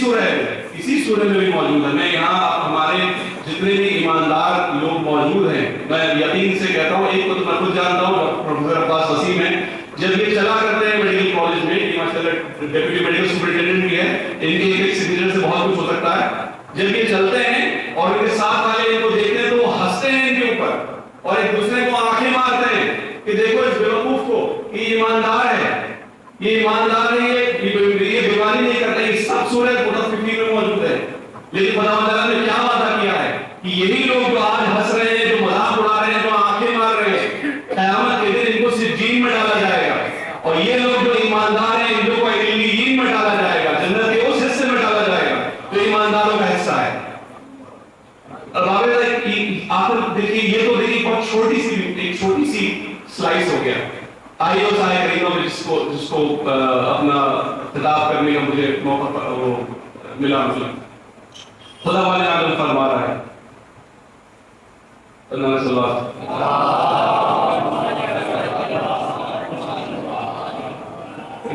سورہ میں بھی موجود ہے۔ میں یہاں ہمارے جتنے بھی ایماندار لوگ موجود ہیں میں یقین سے کہتا ہوں، ایک کو تو میں خود جانتا ہوں، پروفیسر عباس وسیم ہے، جب یہ چلا کرتے ہیں میڈیکل کالج میں، یہ ماشاءاللہ ڈیپٹی میڈیکل سپرنٹینڈنٹ بھی ہے، ان کے ایک سگنیچر سے بہت کچھ ہو سکتا ہے، جب یہ چلتے ہیں اور ان کے ساتھ والے ان کو دیکھتے ہیں تو وہ ہنستے ہیں ان کے اوپر اور ایک دوسرے کو آنکھیں مارتے ہیں کہ دیکھو اس بیوقوف کو، یہ ایماندار ہے، یہ ایماندار ہے، یہ بیماری نہیں کرتا۔ یہ سب سورہ مطففین میں موجود ہے، لیکن خداوند تعالیٰ نے کیا وعدہ کیا ہے کہ یہی لوگ جو آج ہنس رہے ہیں، جو مذاق اڑا رہے ہیں، جو آنکھیں مار رہے ہیں، قیامت کے دن ان کو سجین میں ڈالا جائے گا، اور یہ لوگ جو ایماندار ہیں ان کو علیین میں ڈالا جائے گا، جنت کے اس حصے میں ڈالا جائے گا جو ایمانداروں کا حصہ ہے۔ اب آخر دیکھیے، یہ تو دیکھیے بہت چھوٹی سی سلائس ہو گیا۔ آئیے اس آیت کریمہ میں جس کو اپنا خطاب کرنے کا مجھے موقع ملا، خدا والے عالم فرما رہا ہے، اللہ صلی اللہ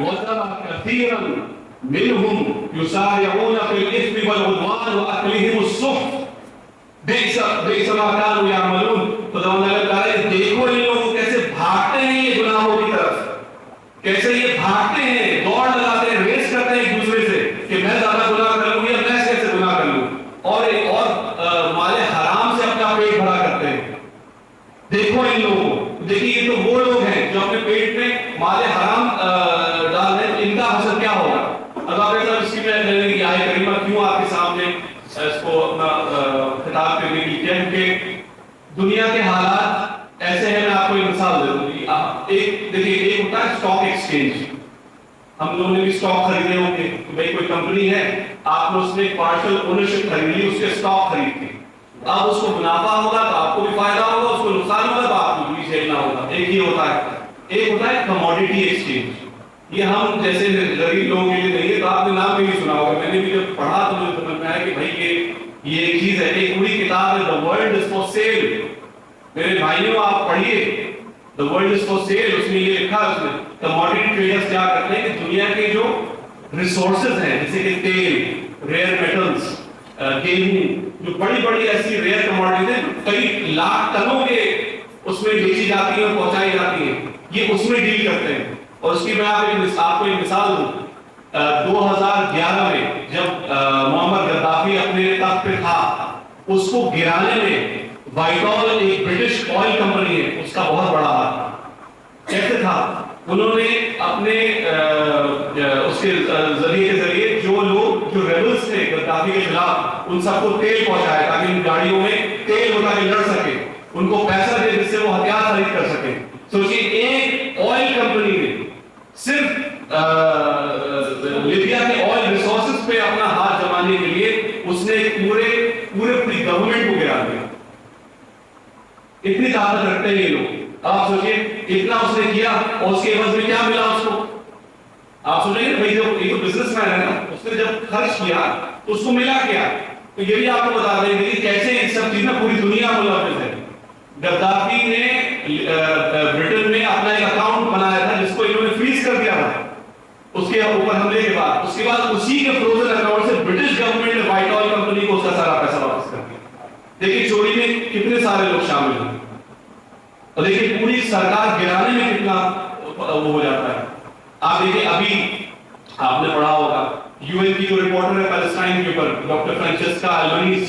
وَتَرَى كَثِيرًا مِّنْهُمْ يُسَارِعُونَ فِي الْإِثْمِ وَالْعُدْوَانِ وَأَكْلِهِمُ السُّحْتَ بِئْسَ مَا كَانُوا يَعْمَلُونَ۔ خداوند نے کہا دیکھو ان لوگوں کو کیسے بھاگتے ہیں یہ گناہوں کی طرف، کیسے یہ بھاگتے ہیں، دوڑ لگاتے ہیں، ریس کرتے ہیں ایک دوسرے سے کہ میں زیادہ گناہ کر لوں یا میں کیسے گناہ کر لوں، اور مال حرام سے اپنا پیٹ بھرا کرتے ہیں۔ دیکھو ان لوگوں کو، دیکھیے یہ تو وہ لوگ ہیں جو اپنے پیٹ میں مال حرام ڈال رہے ہیں، تو ان کا حشر کیا ہوگا؟ اب آپ ایسا اس کی میں کہ آیت کریمہ کیوں آپ کے سامنے اس کو اپنا خطاب کرنے کی کیا، کیونکہ دنیا کے حالات ایسے ہیں۔ میں آپ کو ایک مثال دے دوں، ایک دیکھیے ایک ہوتا ہے اسٹاک ایکسچینج، ہم لوگوں نے بھی اسٹاک خریدے ہوں گے، تو بھائی کوئی کمپنی ہے، آپ نے اس میں پارشل اونرشپ خرید لی، اس کے اسٹاک خرید کے، اب اس کو منافع ہوگا تو آپ کو بھی فائدہ ہوگا، اس کو نقصان ہوگا تو آپ کو بھی جھیلنا ہوگا۔ ایک یہ ہوتا ہے، ایک ہوتا ہے کموڈیٹی ایکسچینج، یہ ہم جیسے غریب لوگوں کے لیے نہیں ہے، تو آپ نے نام بھی نہیں سنا ہوگا، میں نے بھی جب پڑھا تو مجھے سمجھ میں آیا کہ بھائی یہ ایک چیز ہے، ایک پوری کتاب ہے The World is for Sale۔ میرے بھائیوں آپ پڑھیے The World is for Sale، اس میں یہ لکھا ہے، اس میں کموڈیٹی ٹریڈرز کیا کرتے ہیں کہ دنیا کے جو ریسورسز ہیں جیسے کہ تیل، ریئر میٹلز، گیہوں، جو بڑی بڑی ایسی ریئر کموڈیٹیز ہیں جو کئی لاکھ ٹنوں کے اس میں بیچی جاتی ہیں اور پہنچائی جاتی ہیں، یہ اس میں ڈیل کرتے ہیں۔ اور اس کی میں آپ کو ایک مثال دوں، 2011 میں جب محمد غدافی اپنے تخت پہ تھا، اس کو گرانے میں وائٹال ایک برٹش آئل کمپنی ہے، اس کا بہت بڑا ہاتھ تھا۔ کیسے تھا؟ انہوں نے اپنے اس کے ذریعے جو لوگ جو ریبلز تھے غدافی کے خلاف، ان سب کو تیل پہنچایا تاکہ ان گاڑیوں میں تیل ہوتا کہ لڑ سکے، ان کو پیسہ دے جس سے وہ ہتھیار خرید کر سکے۔ سوچیے اتنی طاقت رکھتے ہیں یہ لوگ. آپ سوچئے اتنا اس نے کیا اور اس کے عوض میں کیا ملا اس کو. آپ سوچیں گے بھائی جب ایک بزنس مین ہے نا, اس نے جب خرچ کیا تو اس کو ملا کیا. تو یہ بھی آپ کو بتا دیں گے کہ کیسے یہ سب چیزیں پوری دنیا میں منعقد ہے. گدافی نے برٹن میں اپنا ایک اکاؤنٹ بنایا تھا جس کو انہوں نے فریز کر دیا تھا اس کے اوپر حملے کے بعد. اس کے بعد اسی کے فروزن اکاؤنٹ سے برٹش گورنمنٹ نے وائٹ آئل کمپنی کو اس کا سارا پیسہ واپس کر دیا. دیکھیے چوری میں کتنے سارے لوگ شامل ہیں اور دیکھیے پوری سرکار گرانے میں کتنا وہ ہو جاتا ہے. آپ دیکھیں ابھی آپ نے پڑھا ہوگا یو این کی جو رپورٹر ہے پیلسٹائن کے اوپر ڈاکٹر فرانچسکا البنیز,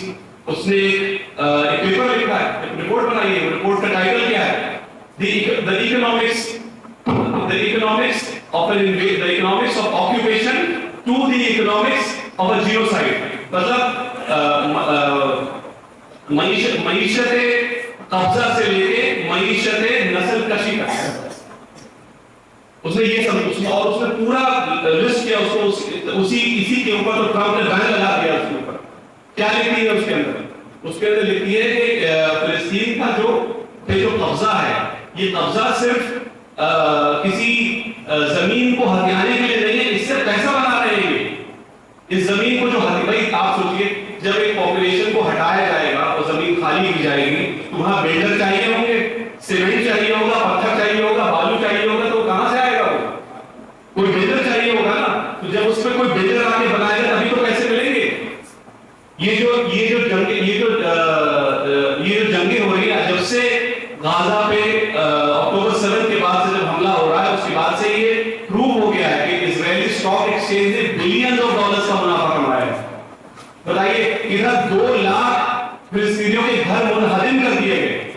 اس نے ایک پیپر لکھا ہے, ایک رپورٹ بنائی ہے. رپورٹ کا ٹائٹل کیا ہے؟ The economics of occupation to the economics of a genocide. مطلب معیشت قبضہ سے لے کے معیشت نسل کشی تک اس نے یہ سمجھ, اور اس نے پورا لسٹ کیا اس کو اسی کے اوپر. تو ٹرمپ نے بین لگا دیا اس کے اوپر. کیا لکھتی ہے اس کے اندر؟ اس کے اندر لکھتی ہے کہ فلسطین کا جو قبضہ ہے یہ قبضہ صرف کسی زمین کو ہتھیانے کے لیے نہیں ہے, اس سے پیسہ بنا رہے ہیں. اس زمین کو جو بھائی آپ سوچئے جب ایک پاپولیشن کو ہٹایا جائے گا اور زمین خالی کی جائے گی تو وہاں بلڈر چاہیے ہوں گے, سیمنٹ چاہیے ہوگا, پتھر چاہیے ہوگا, بالو چاہیے ہوگا, تو کہاں سے آئے گا وہ؟ کوئی بلڈر چاہیے ہوگا نا. تو جب اس پہ کوئی بلڈر آ کے بنائے گا تبھی تو پیسے ملیں گے. یہ جو جنگیں ہو رہی ہیں جب سے غازہ پہ اکتوبر 7 کے بعد سے جب حملہ ہو رہا ہے اس کے بعد سے یہ پروو ہو گیا ہے کہ اسرائیلی اسٹاک ایکسچینج نے بلینز آف ڈالرز کا منافع کمایا ہے. بتائیے ادھر 2 لاکھ فلسطینیوں کے گھر منہدم کر دیے گئے,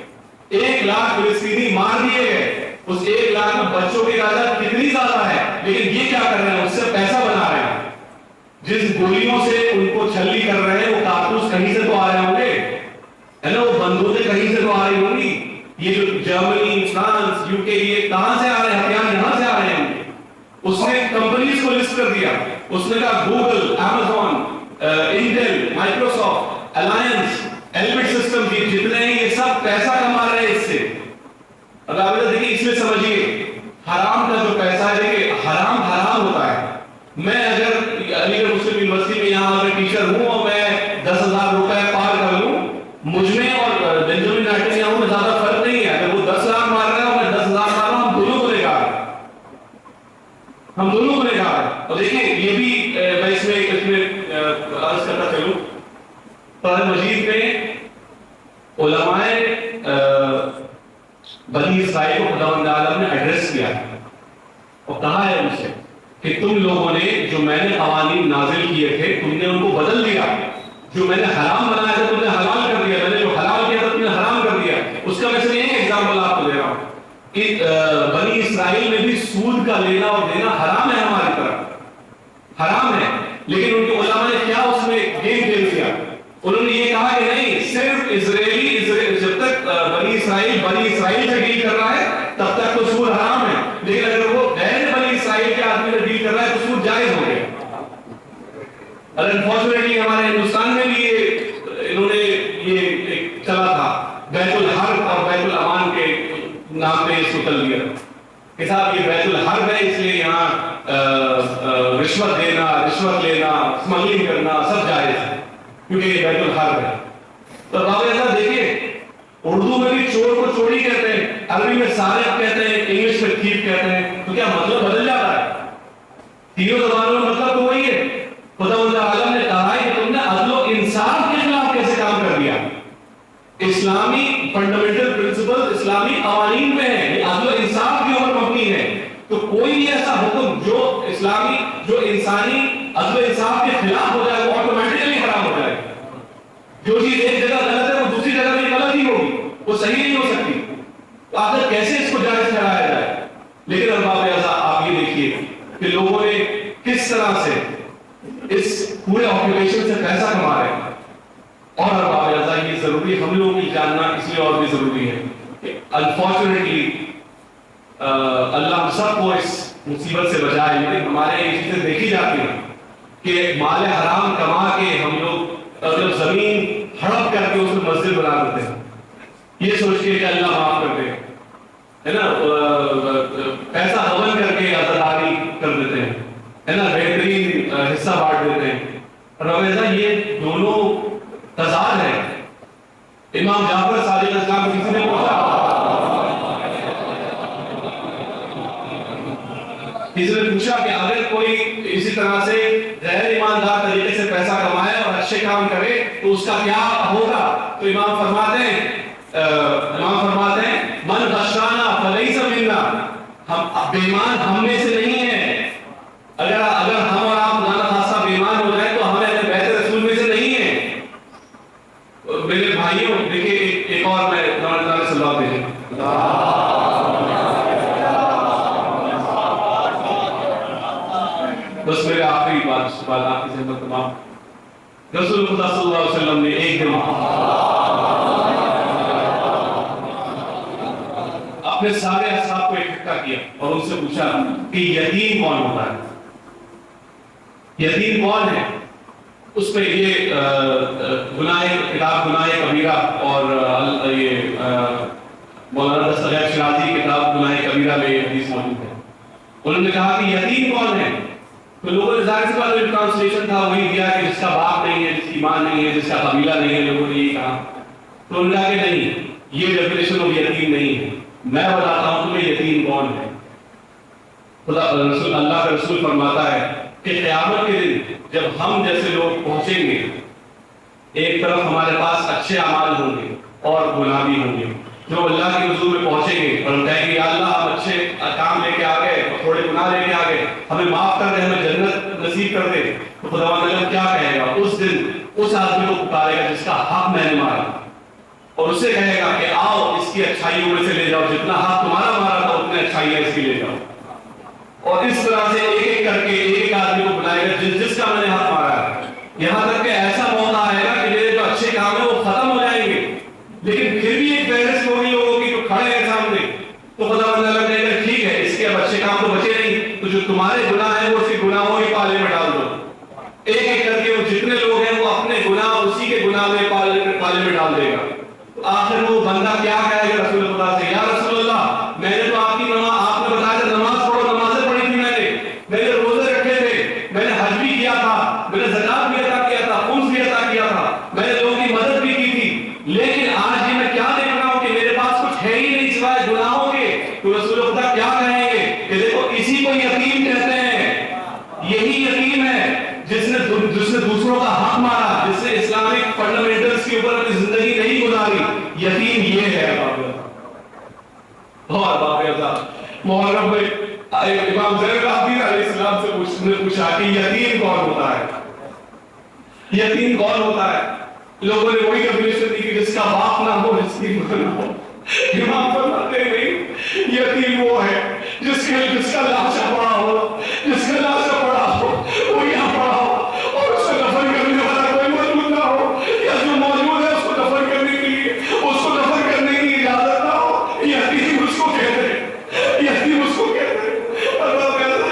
1 لاکھ فلسطینی مار دیے گئے. اس 1 لاکھ میں بچوں کی تعداد کتنی زیادہ ہے, لیکن یہ کیا کر رہے ہیں, اس سے پیسہ بنا رہے ہیں. جس گولیوں سے ان کو چھلی کر رہے ہیں وہ کارتوس کہیں سے تو آ رہے ہوں گے, ہے نا, وہ بندوقیں کہیں سے تو آ رہی ہوں گی. یہ جو جرمنی, فرانس, یو کے, یہ کہاں سے آ رہے ہیں ہتھیار, یہاں سے آ رہے ہیں. اس نے کمپنیز کو لسٹ کر دیا. اس نے کہا Google, Amazon, Intel, Microsoft, Alliance, Elbit system, جتنے ہیں یہ سب پیسہ کما رہے ہیں اس سے. اب آپ دیکھیے اس میں سمجھیے حرام کا جو پیسہ ہے, دیکھیے حرام حرام ہوتا ہے. میں اگر علی گڑھ مسلم یونیورسٹی میں یہاں اگر ٹیچر ہوں اور میں 10,000 روپے پار کر لوں, مجھ میں اور بنجامن نیتنیاہو میں زیادہ فرق نہیں ہے. اگر وہ 10 لاکھ مار رہا ہے اور میں 10,000 مار رہا ہوں, ہم دونوں گنہگار ہیں, ہم دونوں گنہگار ہیں. اور دیکھیں یہ بھی میں اس میں عرض کرتا چلوں, قرآن مجید میں علماء بنی اسرائیل کو خداوند عالم نے ایڈریس کیا ہے اور کہا ہے ان سے کہ تم لوگوں نے جو میں نے قوانین نازل کیے تھے تم نے ان کو بدل دیا. جو میں نے حرام بنایا تھا تم نے حلال کر دیا, میں نے جو حلال کیا تھا تم نے حرام کر دیا. اس کا میں سے ایک ایگزامپل آپ کو دے رہا ہوں کہ بنی اسرائیل میں بھی سود کا لینا اور دینا حرام ہے, ہماری طرف حرام ہے. لیکن ان کے علماء نے کیا اس میں گیم کھیل دیا, انہوں نے یہ کہا کہ نہیں, صرف اسرائیلی جب تک بنی اسرائیل سے ڈیل کر رہا ہے تب تک تو سود حرام ہے, لیکن اگر وہ غیر بنی اسرائیل کے آدمی سے ڈیل کر رہا ہے تو سود جائز ہو گیا. اور انفارچونیٹلی ہمارے ہندوستان میں بھی انہوں نے یہ ایک چلا تھا بیت الحرب اور بیت الامان کے نام پہ اس کو چل دیا کہ صاحب یہ بیت الحرب ہے اس لیے یہاں رشوت دینا, رشوت لینا, اسمگلنگ کرنا سب جائز ہے کیونکہ یہ بیت الحرب ہے. تو بابا ایسا دیکھیے اردو میں بھی چور کو چوری کہتے ہیں, عربی میں سارق کہتے ہیں, انگلش میں تھیف کہتے ہیں. تو کیا مطلب بدل جاتا ہے؟ تینوں زبانوں میں مطلب تو وہی ہے. خداوند عالم نے کہا ہے کہ تم نے عدل و انصاف کے خلاف کیسے کام کر دیا. اسلامی فنڈامنٹل پرنسپل اسلامی قوانین میں ہے, یہ عدل و انصاف کے اوپر مبنی ہے. تو کوئی بھی ایسا حکم جو اسلامی جو انسانی عدل و انصاف کے خلاف ہو جائے وہ آٹومیٹکلی حرام ہو جائے. جو چیز ایک جگہ غلط ہے وہ دوسری جگہ بھی غلط ہی ہوگی, وہ صحیح نہیں ہو سکتی. تو آخر کیسے اس کو جائز ٹھہرایا جائے. لیکن ارباب اعضاء آپ یہ دیکھیے کہ لوگوں نے کس طرح سے اس پورے آکوپیشن سے پیسہ کما رہے ہیں. اور ارباب اعضاء یہ ضروری ہم لوگوں کی جاننا اس لیے اور بھی ضروری ہے کہ انفارچونیٹلی اللہ ہم سب کو اس مصیبت سے بچائے. لیکن ہمارے یہ چیزیں دیکھی جاتی ہیں کہ مال حرام کما کے ہم لوگ مطلب زمین ہڑپ کر کے اس میں مسجد بنا دیتے ہیں. یہ سوچ کے کہ اللہ معاف کر دے، ہے نا، پیسہ غبن کر کے عزاداری کر دیتے ہیں، ہے نا، بہترین حصہ بانٹ دیتے ہیں. اور یہ دونوں تضاد ہے. امام جعفر صادق علیہ السلام کسی نے پوچھا کہ اگر کوئی اسی طرح سے غیر ایماندار طریقے سے پیسہ کمائے اور اچھے کام کرے تو اس کا کیا ہوگا؟ تو امام فرماتے ہیں من غشانا فلیس منا، ہم بے ایمان ہم میں سے نہیں ہے. اگر ہم اور آپ نانا خاصا بے ایمان ہو جائے تو ہمیں اہل بیت رسول میں سے نہیں ہے. میرے بھائیوں دیکھیے ایک اور میں نماز صلی اللہ علیہ بس میرے آخری بات آپ کی خدمت تمام. رسول خدا صلی اللہ علیہ وسلم نے ایک دن اپنے سارے اصحاب کو اکٹھا کیا اور ان سے پوچھا کہ یتیم کون ہوتا ہے؟ یتیم کون ہے؟ اس میں یہ کتاب گناہ کبیرہ اور یہ مولانا دستغیر شرازی کتاب گناہ کبیرہ میں یہ حدیث موجود ہے. انہوں نے کہا کہ یتیم کون ہے؟ تو لوگوں نے ظاہر سی بات جو ٹرانسلیشن تھا وہی دیا کہ جس کا باپ نہیں ہے، جس کی ماں نہیں ہے، جس کا قبیلہ نہیں ہے. لوگوں نے یہ کہا. تو انہوں نے کہا کہ نہیں، یہ ڈیفینیشن آف یتیم نہیں ہے. میں بتاتا ہوں تمہیں یتیم کون ہے. اللہ کا رسول فرماتا ہے کہ قیامت کے دن جب ہم جیسے لوگ پہنچیں گے، ایک طرف ہمارے پاس اچھے اعمال ہوں گے اور گناہ بھی ہوں گے. جو اللہ کے حضور میں پہنچیں گے اور ہم کہیں گے یا اللہ ہم اچھے کام لے کے آ گئے اور تھوڑے گناہ لے کے آ گئے، ہمیں معاف کر دے، ہمیں جنت نصیب کر دے. تو خدا تعالیٰ کیا کہے گا؟ اس دن اس آدمی کو پکارے گا جس کا حق میں نے مارا، اور اسے کہے گا کہ آؤ اس کی اچھائیوں میں سے لے جاؤ، جتنا حق تمہارا مارا تھا اتنے اچھائیاں اس کی لے جاؤ. اور اس طرح سے ایک ایک کر کے ایک آدمی کو بلائے گا جس کا میں نے حق مارا ہے. یہاں تک کہ ایسا موقع آئے گا کہ میرے جو اچھے کام ہیں وہ ختم ہو جائیں گے، لیکن پھر بھی ایک فہرست ہوگی لوگوں کی جو کھڑے ہیں سامنے. تو خدا تعالیٰ کہے گا ٹھیک ہے، اس کے اب اچھے کام تو بچے نہیں، تو جو تمہارے گناہ ہیں وہ اس کے گناہوں کے پالے میں ڈال دو. ایک ایک کر کے وہ جتنے لوگ ہیں وہ اپنے گناہ اسی کے گناہ میں پالے میں ڈال دے گا. آخر وہ بندہ کیا کہے گا رسول اللہ سے؟ یا رسول اللہ میں نے تو آپ کی نماز، آپ نے بتایا تھا نماز پڑھو، نمازیں پڑھی تھی، میں نے روزے رکھے تھے، میں نے حج بھی کیا تھا، میں نے زکات بھی ادا کیا تھا، خمس بھی ادا کیا تھا، میں نے لوگوں کی مدد بھی کی تھی، لیکن آج یہ میں کیا دیکھ رہا ہوں کہ میرے پاس کچھ ہے ہی نہیں سوائے گناہوں کے. تو رسول اللہ کیا کہیں گے کہ دیکھو اسی کو یتیم کہتے ہیں. یہی یتیم ہے جس نے دوسروں کا حق مارا، جس نے اسلامک فنڈامنٹلز کے اوپر اپنی زندگی نہیں گزاری. یتیم یہ ہے. اور محرم میں امام زین العابدین علیہ السلام سے پوچھا کہ یتیم کون ہوتا ہے؟ یتیم کون ہوتا ہے؟ لوگوں نے وہی ڈیفینیشن دی کہ جس کا باپ نہ ہو، جس کی ماں نہ ہو. امام فرماتے ہیں نہیں، یتیم وہ ہے جس کا لاشا پڑا ہو، جس کا لاشا پڑا ہو وہ یہاں پڑا ہو اور اس کو دفن کرنے والا کوئی موجود نہ ہو، یا جو موجود ہے اس کو دفن کرنے کے لیے اس کو دفن کرنے کی اجازت نہ ہو. یتیم اس کو کہتے ہیں، یتیم اس کو کہتے ہیں.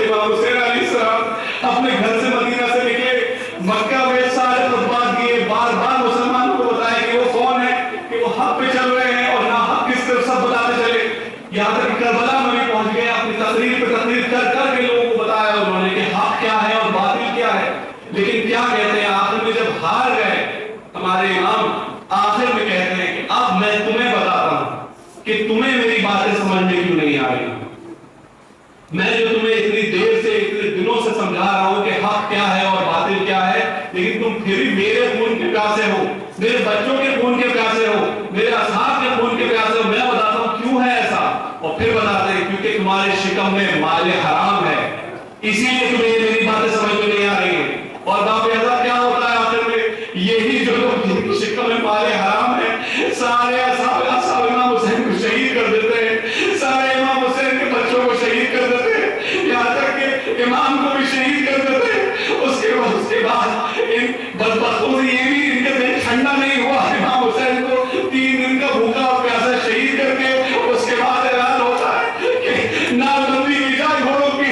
امام حسین علیہ السلام اپنے گھر سے مدینہ سے نکلے، مکہ میں سارے خطبات کیے، بار بار مسلمانوں کو بتایا کہ وہ کون ہے، کہ وہ حق پہ چل رہے ہیں اور ناحق کس طرف سب بتاتے چلے. یہاں تک کربلا میں بھی پہنچ گئے، اپنی تقریر پہ تقریر کر کر کے لوگوں کو بتایا انہوں نے کہ حق کیا ہے اور باطل کیا ہے. لیکن کیا کہتے ہیں آخر میں جب ہار گئے ہمارے امام، آخر میں کہتے ہیں کہ اب میں تمہیں بتاتا ہوں کہ تمہیں میری باتیں سمجھ میں کیوں نہیں آ رہی. میں جو تمہیں اتنی دیر سے اتنے دنوں سے سمجھا رہا ہوں کہ حق کیا ہے اور باطل کیا ہے، لیکن تم پھر بھی میرے خون کے پیاسے ہو، میرے بچوں کے خون کے پیاسے ہو، میرے اصحاب کے خون کے پیاسے ہو. میں بتاتا ہوں کیوں ہے ایسا، اور پھر بتاتے ہیں کیونکہ تمہارے شکم میں مال حرام ہے، اسی لیے تمہیں میری باتیں سمجھ میں نہیں آ رہی ہیں. اور باپ اعظم کیا ہوتا ہے آخر میں؟ یہی جو لوگ جن کی شکم میں مال حرام ہے سارے اصحاب امام حسین کو شہید کر دیتے ہیں، سارے امام حسین کے بچوں کو شہید کر دیتے ہیں، یہاں تک کہ امام کو بھی شہید کر دیتے ہیں. اس کے بعد ان بدبختوں سے یہ بھی ان کے دل ٹھنڈا نہیں ہوا، امام حسین کو 3 دن کا بھوکا اور پیاسا شہید کر کے اس کے بعد اعلان ہوتا ہے کہ نعرہ بندی کی جائے، گھوڑوں کی